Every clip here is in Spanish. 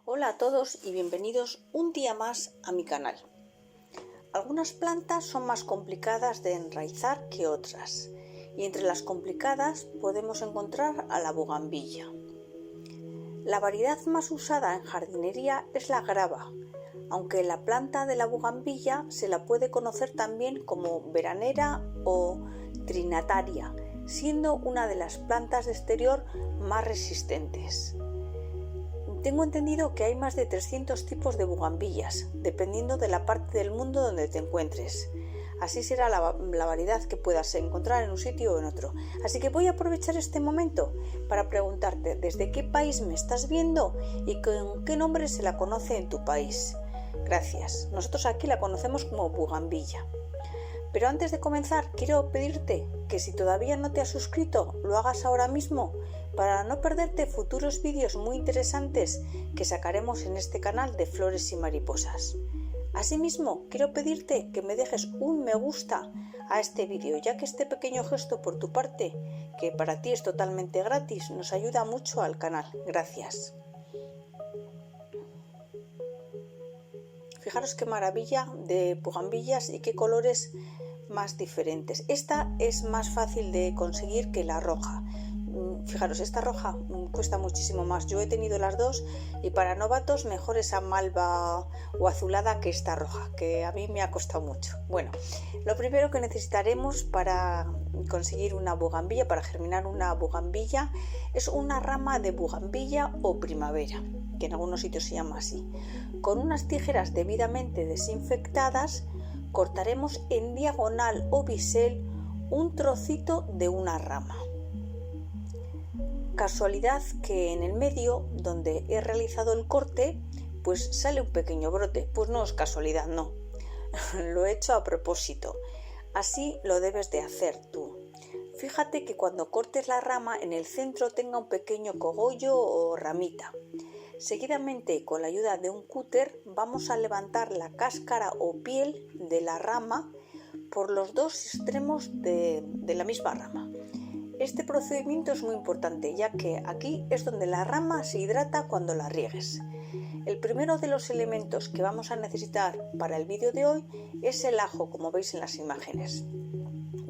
Hola a todos y bienvenidos un día más a mi canal. Algunas plantas son más complicadas de enraizar que otras, y entre las complicadas podemos encontrar a la bugambilla. La variedad más usada en jardinería es la grava, aunque la planta de la bugambilla se la puede conocer también como veranera o trinataria, siendo una de las plantas de exterior más resistentes. Tengo entendido que hay más de 300 tipos de bugambillas, dependiendo de la parte del mundo donde te encuentres. Así será la variedad que puedas encontrar en un sitio o en otro. Así que voy a aprovechar este momento para preguntarte desde qué país me estás viendo y con qué nombre se la conoce en tu país. Gracias. Nosotros aquí la conocemos como bugambilla. Pero antes de comenzar, quiero pedirte que si todavía no te has suscrito, lo hagas ahora mismo para no perderte futuros vídeos muy interesantes que sacaremos en este canal de flores y mariposas. Asimismo, quiero pedirte que me dejes un me gusta a este vídeo, ya que este pequeño gesto por tu parte, que para ti es totalmente gratis, nos ayuda mucho al canal. Gracias. Fijaros qué maravilla de bugambillas y qué colores más diferentes. Esta es más fácil de conseguir que la roja. Fijaros, esta roja cuesta muchísimo más. Yo he tenido las dos y para novatos mejor esa malva o azulada que esta roja, que a mí me ha costado mucho. Bueno, lo primero que necesitaremos para conseguir una bugambilla, para germinar una bugambilla, es una rama de bugambilla o primavera, que en algunos sitios se llama así. Con unas tijeras debidamente desinfectadas, cortaremos en diagonal o bisel un trocito de una rama. Casualidad que en el medio donde he realizado el corte pues sale un pequeño brote. Pues no es casualidad, no. Lo he hecho a propósito. Así lo debes de hacer tú. Fíjate que cuando cortes la rama en el centro tenga un pequeño cogollo o ramita. Seguidamente, con la ayuda de un cúter, vamos a levantar la cáscara o piel de la rama por los dos extremos de la misma rama. Este procedimiento es muy importante, ya que aquí es donde la rama se hidrata cuando la riegues. El primero de los elementos que vamos a necesitar para el vídeo de hoy es el ajo, como veis en las imágenes.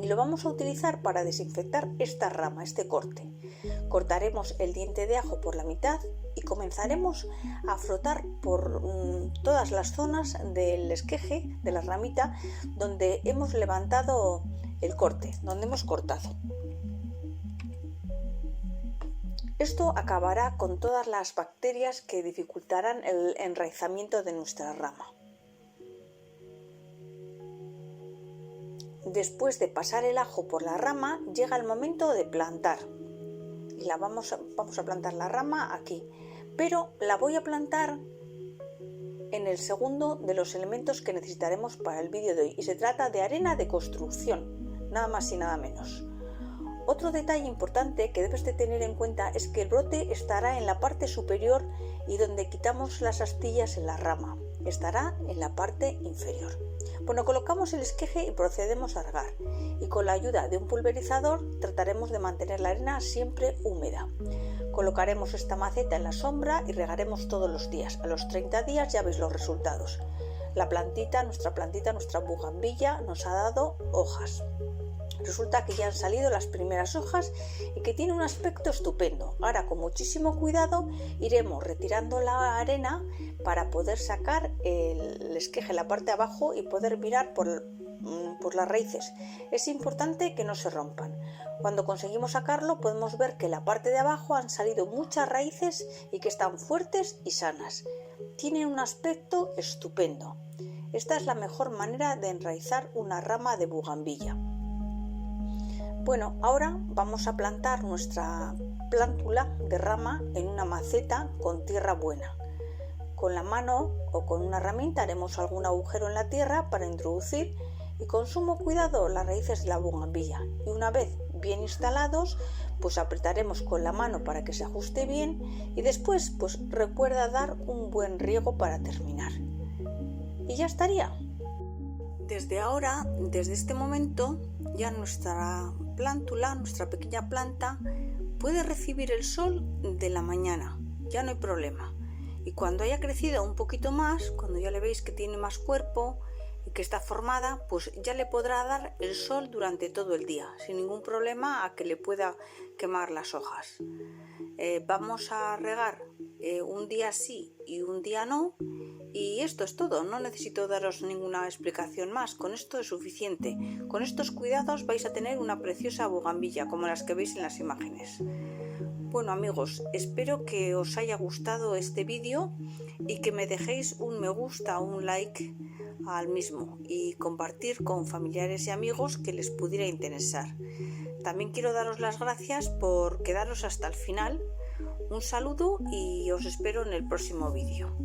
Y lo vamos a utilizar para desinfectar esta rama, este corte. Cortaremos el diente de ajo por la mitad y comenzaremos a frotar por todas las zonas del esqueje, de la ramita, donde hemos levantado el corte, donde hemos cortado. Esto acabará con todas las bacterias que dificultarán el enraizamiento de nuestra rama. Después de pasar el ajo por la rama, llega el momento de plantar. Y vamos a plantar la rama aquí, pero la voy a plantar en el segundo de los elementos que necesitaremos para el vídeo de hoy, y se trata de arena de construcción, nada más y nada menos. Otro detalle importante que debes de tener en cuenta es que el brote estará en la parte superior y donde quitamos las astillas en la rama estará en la parte inferior. Bueno, colocamos el esqueje y procedemos a regar, y con la ayuda de un pulverizador trataremos de mantener la arena siempre húmeda. Colocaremos esta maceta en la sombra y regaremos todos los días. A los 30 días ya veis los resultados. Nuestra bugambilla nos ha dado hojas. Resulta que ya han salido las primeras hojas y que tiene un aspecto estupendo. Ahora, con muchísimo cuidado, iremos retirando la arena para poder sacar el esqueje, la parte de abajo, y poder mirar por las raíces. Es importante que no se rompan. Cuando conseguimos sacarlo, podemos ver que en la parte de abajo han salido muchas raíces y que están fuertes y sanas. Tiene un aspecto estupendo. Esta es la mejor manera de enraizar una rama de bugambilla. Bueno, ahora vamos a plantar nuestra plántula de rama en una maceta con tierra buena. Con la mano o con una herramienta haremos algún agujero en la tierra para introducir y con sumo cuidado las raíces de la bugambilla. Y una vez bien instalados, pues apretaremos con la mano para que se ajuste bien y después pues recuerda dar un buen riego para terminar. Y ya estaría. Desde este momento, ya nuestra plántula, nuestra pequeña planta, puede recibir el sol de la mañana, ya no hay problema. Y cuando haya crecido un poquito más, cuando ya le veis que tiene más cuerpo y que está formada, pues ya le podrá dar el sol durante todo el día, sin ningún problema a que le pueda quemar las hojas. Vamos a regar un día sí y un día no, y esto es todo. No necesito daros ninguna explicación más, con esto es suficiente. Con estos cuidados vais a tener una preciosa bugambilla como las que veis en las imágenes. Bueno amigos, espero que os haya gustado este vídeo y que me dejéis un me gusta o un like al mismo y compartir con familiares y amigos que les pudiera interesar. También quiero daros las gracias por quedaros hasta el final. Un saludo y os espero en el próximo vídeo.